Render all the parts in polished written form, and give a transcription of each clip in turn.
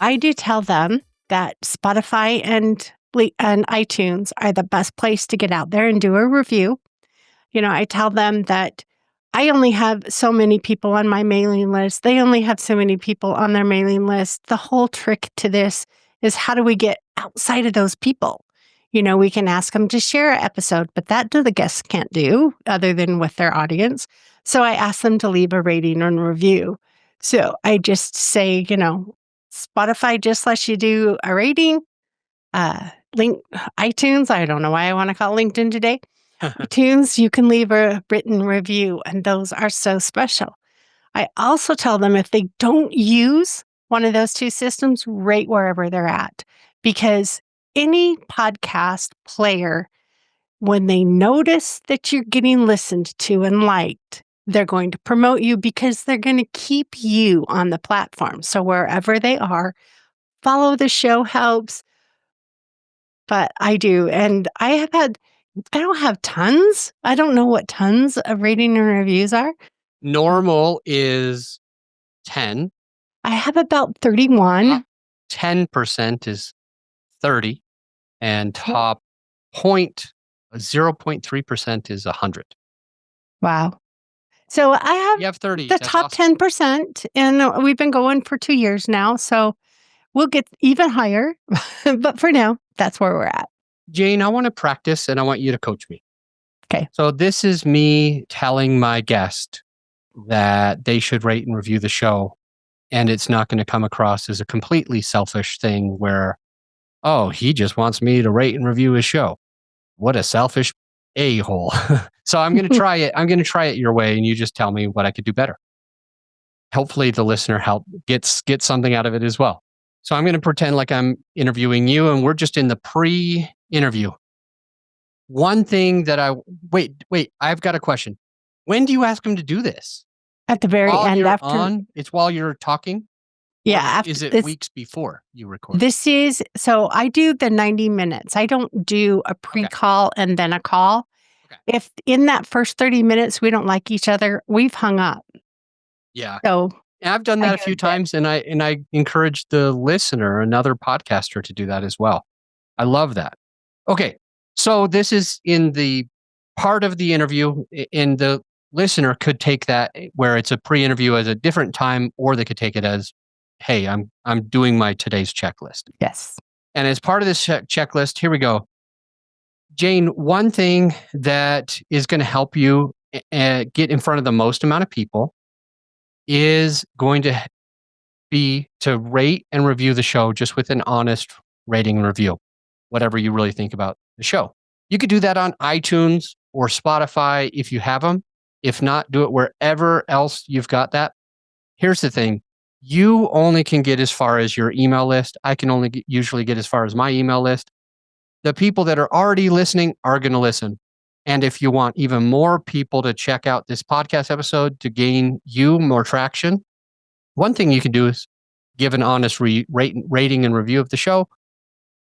I do tell them that Spotify and iTunes are the best place to get out there and do a review. I tell them that I only have so many people on my mailing list. They only have so many people on their mailing list. The whole trick to this is how do we get outside of those people? We can ask them to share an episode, but that the guests can't do other than with their audience. So I ask them to leave a rating and review. So I just say, Spotify just lets you do a rating. Link iTunes. I don't know why I want to call LinkedIn today. iTunes, you can leave a written review, and those are so special. I also tell them if they don't use one of those two systems, rate wherever they're at, because any podcast player, when they notice that you're getting listened to and liked, they're going to promote you because they're going to keep you on the platform. So wherever they are, follow the show helps. But I do. And I don't have tons. I don't know what tons of rating and reviews are. Normal is 10. I have about 31. 10% is 30. And top 0.3% is 100. Wow. So you have 30. The top awesome. 10%, and we've been going for 2 years now, so we'll get even higher. But for now, that's where we're at. Jane, I want to practice, and I want you to coach me. Okay. So this is me telling my guest that they should rate and review the show, and it's not going to come across as a completely selfish thing where, oh, he just wants me to rate and review his show. What a selfish a-hole. So I'm going to try it. I'm going to try it your way, and you just tell me what I could do better. Hopefully the listener gets something out of it as well. So I'm going to pretend like I'm interviewing you, and we're just in the pre-interview. One thing that wait, I've got a question. When do you ask them to do this? At the very end after. It's while you're talking? Yeah. Is it weeks before you record? So I do the 90 minutes. I don't do a pre-call and then a call. Okay. If in that first 30 minutes we don't like each other, we've hung up. Yeah. So I've done that a few times, and I encourage the listener, another podcaster, to do that as well. I love that. Okay. So this is in the part of the interview, and the listener could take that where it's a pre-interview as a different time, or they could take it as, hey, I'm doing my today's checklist. Yes. And as part of this checklist, here we go. Jane, one thing that is going to help you get in front of the most amount of people is going to be to rate and review the show just with an honest rating and review, whatever you really think about the show. You could do that on iTunes or Spotify if you have them. If not, do it wherever else you've got that. Here's the thing. You only can get as far as your email list. I can only usually get as far as my email list. The people that are already listening are going to listen. And if you want even more people to check out this podcast episode to gain you more traction, one thing you can do is give an honest rating and review of the show.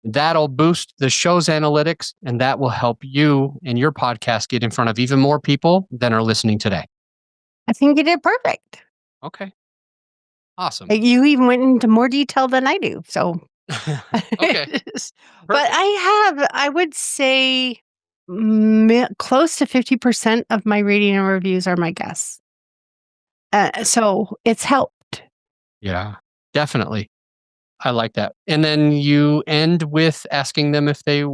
That'll boost the show's analytics, and that will help you and your podcast get in front of even more people than are listening today. I think you did perfect. Okay. Awesome. You even went into more detail than I do. So, okay. But I would say close to 50% of my rating and reviews are my guests. So it's helped. Yeah, definitely. I like that. And then you end with asking them if they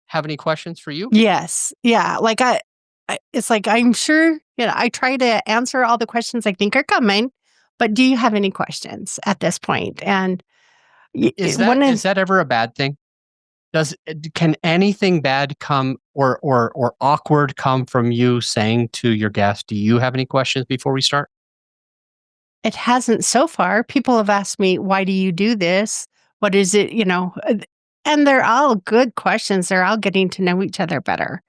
have any questions for you? Yes. Yeah. Like it's like, I'm sure, I try to answer all the questions I think are coming, but do you have any questions at this point? And is that ever a bad thing? Can anything bad come or awkward come from you saying to your guest, do you have any questions before we start? It hasn't so far. People have asked me, why do you do this? What is it? And they're all good questions. They're all getting to know each other better.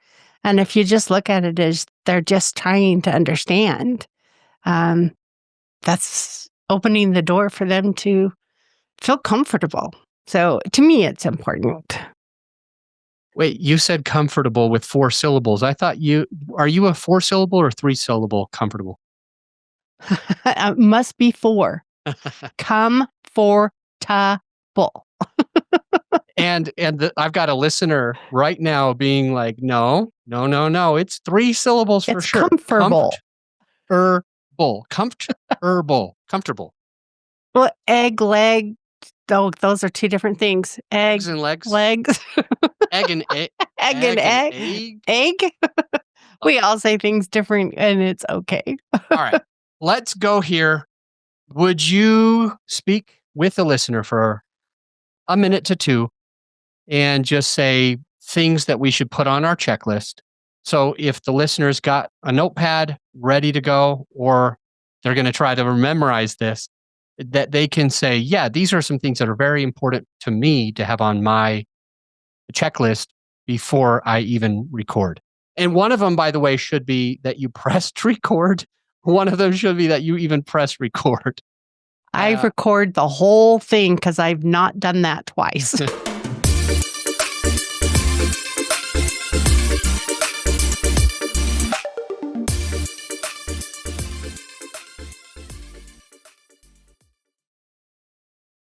And if you just look at it as they're just trying to understand, that's opening the door for them to feel comfortable. So to me, it's important. Wait, you said comfortable with 4 syllables. I thought are you a 4-syllable or 3-syllable comfortable? Must be 4. Comfortable. I've got a listener right now being like, "No, no, no, no, it's 3 syllables for It's sure. comfortable. Comfortable. Well, egg, leg, those are 2 different things. Eggs Egg, and legs, legs, egg and egg, egg and egg and egg, egg." egg. We all say things different, and it's okay. All right, let's go here. Would you speak with the listener for a minute to 2 and just say things that we should put on our checklist? So if the listener's got a notepad ready to go, or they're going to try to memorize this, that they can say, yeah, these are some things that are very important to me to have on my checklist before I even record. And one of them, by the way, should be that you pressed record. One of them should be that you even press record. I record the whole thing because I've not done that twice.